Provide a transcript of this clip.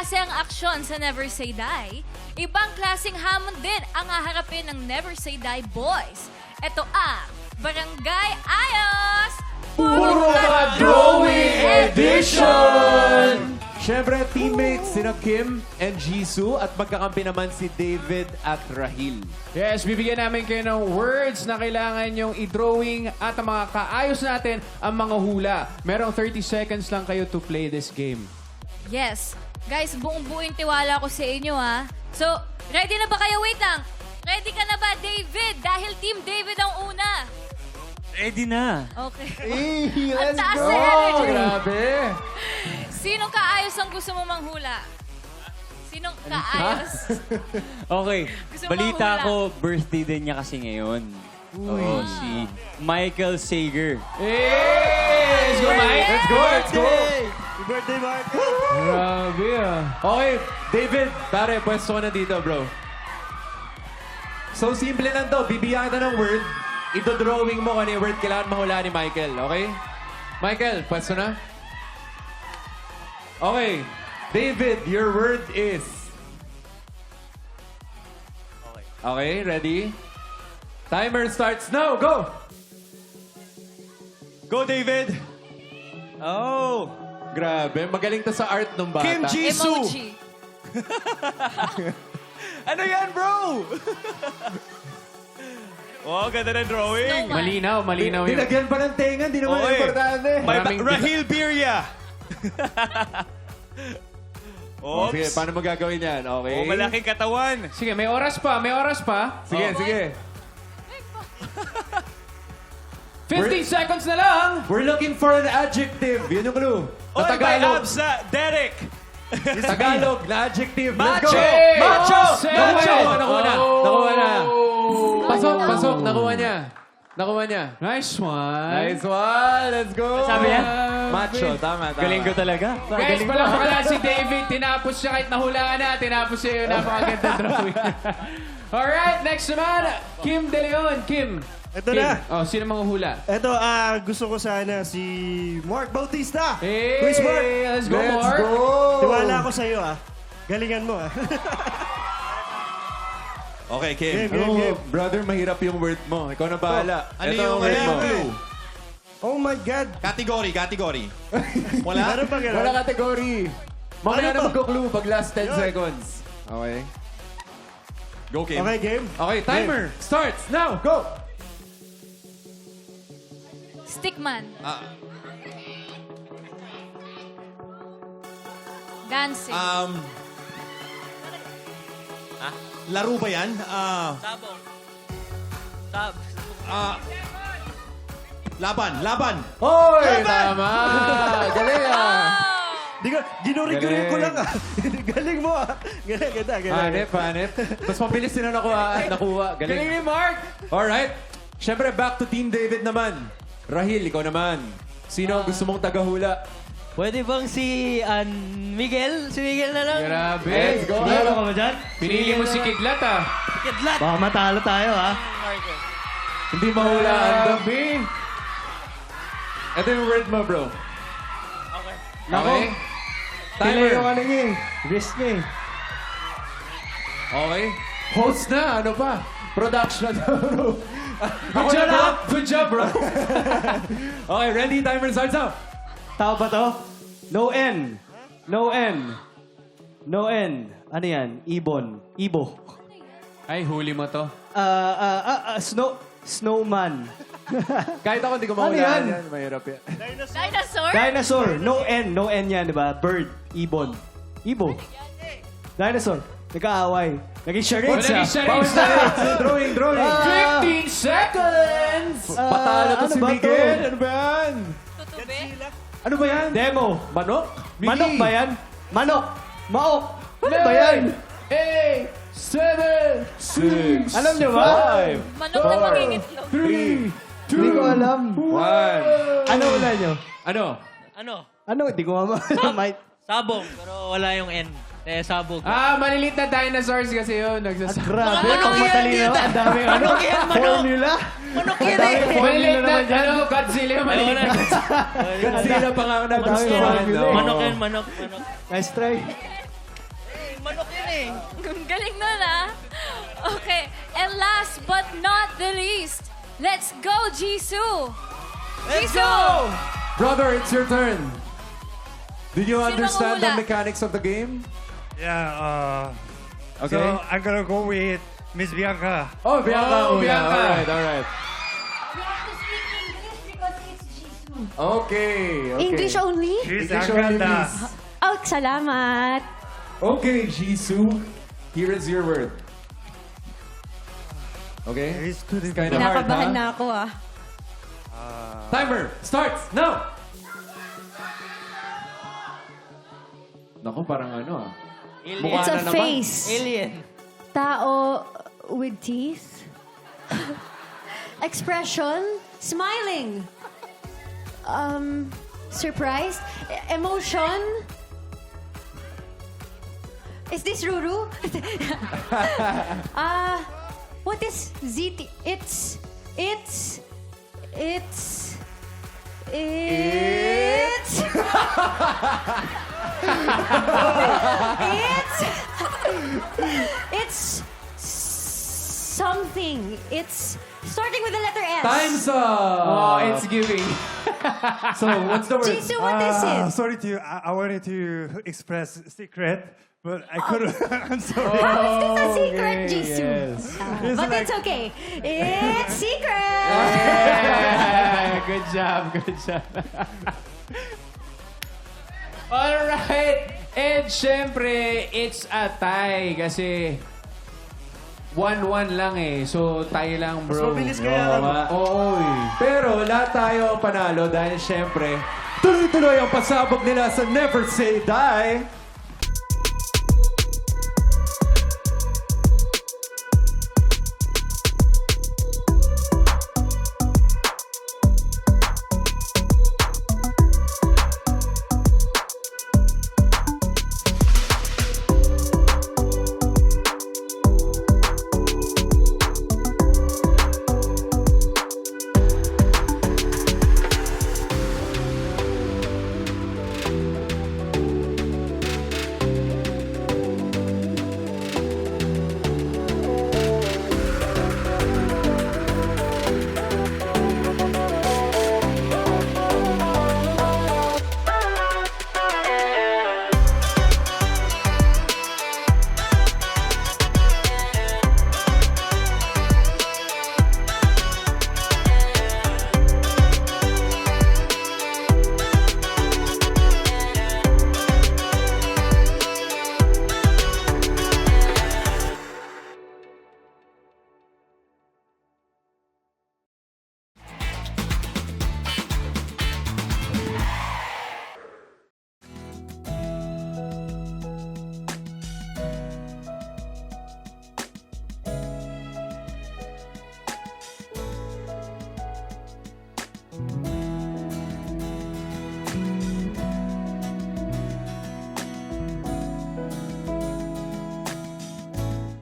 klase ang aksyon sa Never Say Die, ibang klaseng hamon din ang haharapin ng Never Say Die boys. Ito ang Barangay Ayos! Puro ka drawing edition! Siyempre, teammates sina Kim and Jisoo at magkakampi naman si David at Rahil. Yes, bibigyan namin kayo ng words na kailangan yung i-drawing at ang mga kaayos natin ang mga hula. Merong 30 seconds lang kayo to play this game. Yes. Guys, buong-buo yung tiwala ko sa inyo, ha? So, ready na ba kayo? Wait lang. Ready ka na ba, David? Dahil Team David ang una. Ready na. Okay. Hey, Ang let's taas go! na energy. Grabe! Sinong kaayos ang gusto mo manghula? Sinong kaayos? Okay, Gusto mo balita mahula? ko, birthday din niya kasi ngayon. Oo, si Michael Sager. Hey! Let's go, Mike! Let's go, let's go! Happy birthday, Mark! Grabe ah. Okay, David, pare, pwesto ka na dito, bro. So, simple lang to. Bibigyan kita ng word. Ito-drawing mo kung ano yung word kailangan mahula ni Michael, okay? Michael, pwesto na? Okay. David, your word is... Okay, ready? Timer starts now. Go! Go, David! Oh! Grabe, magaling to sa art ng bata. Kim Jisoo! Emoji. Ano yan, bro? Oh, ganda ng drawing. Snowman. Malinaw yun. Dinagyan pa ng tenga, di naman Oy. importante. Maraming- Rahil Birya. Oh, Oops. sige, paano mo gagawin yan? Okay. Oh, malaking katawan. Sige, may oras pa. Sige, Oh. sige. 15 seconds na lang! We're looking for an adjective. Yun yung clue. Oy, Sa may Tagalog. abs na. Derek. Tagalog na adjective. Macho! Let's go. Hey! Macho! Seven! Macho! Nakuha na. Nakuha na. Oh! Pasok. Nakuha niya. Nakuha niya. Nice one. Nice one. Let's go. Sabi niya? Macho. Tama. Galing ko talaga. Guys, palakpakan si David. Tinapos siya kahit nahulaan na. Tinapos siya yung napakaganda drawing. Alright, next naman. Kim De Leon. Kim. Ito Kim. na. Oh, sino mga hula? Ito, gusto ko sana si Mark Bautista. Hey, Quiz Mark. let's go, Let's Mark. go. Tiwala ako sa iyo, Galingan mo, Okay, Kim. Game. Brother, mahirap yung word mo. Ikaw na bahala. Ano Ito yung ang word mo. clue? Oh my God. Category. Wala? Meron ba ganun? Wala category. Mamaya Ano na to? magko-clue pag last 10 Yun. seconds. Okay. Go, Kim. Okay, game. Okay, timer starts now. Go. Stickman. Ah, Dancing. laro ba yan? Sabong. Laban. Hoy, tama. Galing ah. Di ko, ginuri-guri ko lang, Galing mo, Galing, ganda. Hanep. Mas mabilis sila nakuha. Galing Galing. ni Mark. Alright. Siyempre, back to Team David naman. Rahil, ikaw naman. Sino ang gusto mong tagahula? Pwede bang si Miguel? Si Miguel na lang. Grabe. Let's go. Meron ka ba dyan? Pinili mo si Kidlat ah. Kidlat. Baka matalo tayo, ha? Hindi mahulaan daw. Grabe. Ito yung word mo, bro. Okay. Delay yung Timer. ano niya eh. Wrist niya eh. Okay. Host na. Ano pa? Production. bro. Good job, bro. Okay, ready? Timer starts now. Tao ba to? No N. No N. No N. Ano yan? Ibon. Ibo. Ay, huli mo to. Snowman. Kahit ako hindi ko Ano mahulaan yan? yan. Mahirap yan. Dinosaur? Dinosaur. No N. No N yan, di ba? Bird. Ibon. Ibo. Dinosaur. Nag-aaway. Naging charades, Naging charades na. Drawing. 15 seconds! Patalo to ano si ba Miguel. to? Ano ba yan? Tutube? Ano ba yan? Demo. Manok? Manok ba yan? Manok. Maok. Ano ba yan? 8, 7, 6, Alam niyo ba? 5, Manok na mangingitlog. 3, Hindi ko alam. 1. Ano wala niyo? Ano? Ano? Hindi ko alam. Sabong. Pero wala yung N. Sabog. Malilit na dinosaurs kasi yun. Nagsasabi. Grabe. Manok Ang yan, matalino. kita. Ang dami. Manok yan, manok. Formula. Manok Ang yan dami eh. formula Malilit na, naman dyan. Godzilla, malilit na. Godzilla pa nga ang Ang dami nagustuhan. formula. no? Manok yan, manok. Nice try. Galing nun, ah. Okay. And last but not the least, let's go, Jisoo! Let's Jisoo! go! Brother, it's your turn. Did you Sino understand the manghula? mechanics of the game? Yeah, Okay. so I'm gonna go with Miss Bianca. Oh, Bianca. Oh, muna. Bianca. Alright, alright. We have to speak English because it's Jisoo. Okay, okay. English only? She's English only, Anganda. miss. Oh, salamat. Okay, Jisoo. Here is your word. Okay? It's too It's kind of hard, Kinakabahan huh? na ako ah. Timer starts now! Naku, parang ano ah. Mukha It's a na naman. face. Alien. Tao with teeth. Expression, smiling. Surprised. Emotion. Is this Ruru? What is ZT? It's It's something. It's starting with the letter S. Time's up! Oh, it's giving. So, what's the word? Jisoo, what is it? Sorry to you. I wanted to express secret, but I couldn't. I'm sorry. How is this a secret, Okay, Jisoo? yes. But it's okay. It's secret. Good job, good job. Alright. And syempre, it's a tie kasi 1-1 lang eh. So, tie lang, bro. Mas mabilis kaya ano? Oo. Pero lahat tayo panalo dahil syempre, tuloy-tuloy ang pasabog nila sa Never Say Die.